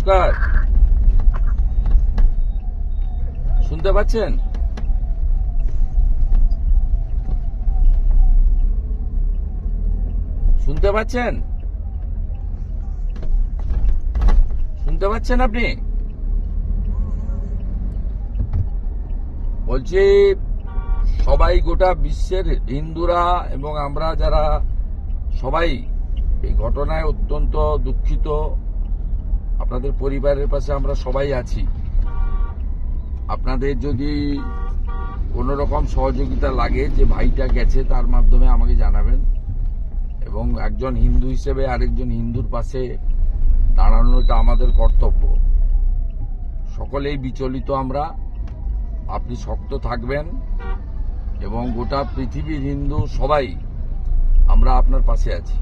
নমস্কার, শুনতে পাচ্ছেন? শুনতে পাচ্ছেন? শুনতে পাচ্ছেন আপনি? বলছি সবাই, গোটা বিশ্বের হিন্দুরা এবং আমরা যারা সবাই এই ঘটনায় অত্যন্ত দুঃখিত। আপনাদের পরিবারের পাশে আমরা সবাই আছি। আপনাদের যদি কোনো রকম সহযোগিতা লাগে, যে ভাইটা গেছে তার মাধ্যমে আমাকে জানাবেন, এবং একজন হিন্দু হিসেবে আরেকজন হিন্দুর পাশে দাঁড়ানোটা আমাদের কর্তব্য। সকলেই বিচলিত আমরা, আপনি শক্ত থাকবেন, এবং গোটা পৃথিবীর হিন্দু সবাই আমরা আপনার পাশে আছি।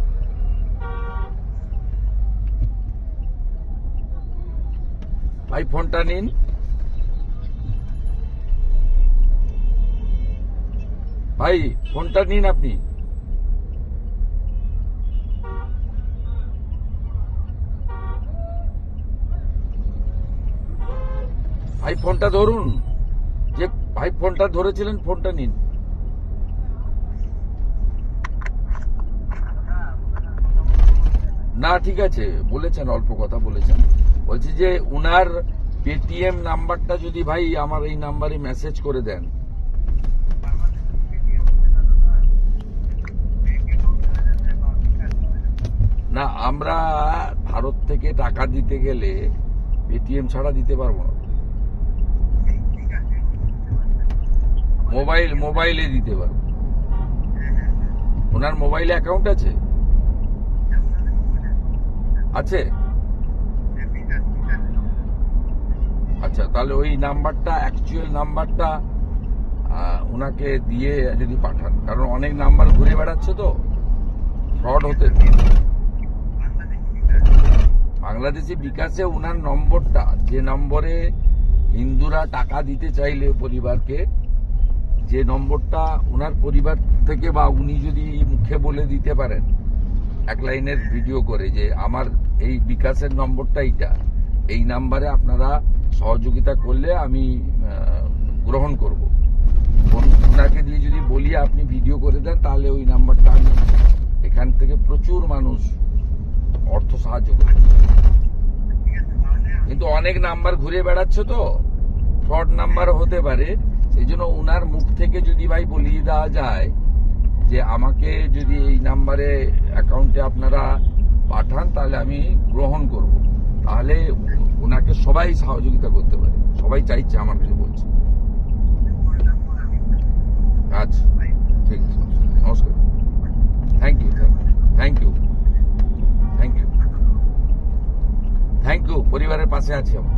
ভাই ফোনটা নিন। ভাই ফোনটা নিন আপনি। ভাই ফোনটা ধরুন, যে ভাই ফোনটা ধরেছিলেন ফোনটা নিন। না ঠিক আছে, বলেছেন, অল্প কথা বলেছেন। বলছি যে উনার পেটিএম নাম্বারটা যদি ভাই আমার এই নাম্বারে মেসেজ করে দেন। না, আমরা ভারত থেকে টাকা দিতে গেলে পেটিএম ছাড়া দিতে পারবো না। মোবাইলে দিতে পারবো। ওনার মোবাইলে অ্যাকাউন্ট আছে? আছে? আচ্ছা, তাহলে ওই নাম্বারটা, অ্যাকচুয়াল নাম্বারটা ওনাকে দিয়ে যদি পাঠান, কারণ অনেক নাম্বার ঘুরে বেড়াচ্ছে তো, ফ্রড হতে। বাংলাদেশি বিকাশে উনার নম্বরটা, যে নম্বরে হিন্দুরা টাকা দিতে চাইলে পরিবারকে, যে নম্বরটা উনার পরিবার থেকে, বা উনি যদি মুখে বলে দিতে পারেন এক লাইনের ভিডিও করে, যে আমার এই বিকাশের নম্বরটা এইটা, এই নাম্বারে আপনারা সহযোগিতা করলে আমি গ্রহণ করব। ওনাকে দিয়ে যদি বলি আপনি ভিডিও করে দেন, তাহলে ওই নাম্বারটা আমি, এখান থেকে প্রচুর মানুষ অর্থ সাহায্য করে। কিন্তু অনেক নাম্বার ঘুরে বেড়াচ্ছে তো, ফ্রড নাম্বারও হতে পারে। সেই জন্য উনার মুখ থেকে যদি ভাই বলিয়ে দেওয়া যায় যে আমাকে যদি এই নাম্বারে অ্যাকাউন্টে আপনারা পাঠান, তাহলে আমি গ্রহণ করব, তাহলে ওনাকে সবাই সহযোগিতা করতে পারে। সবাই চাইছে, আমার কাছে বলছে। আচ্ছা ঠিক আছে, নমস্কার। Thank you, thank you, thank you, thank you. পরিবারের পাশে আছি আমরা।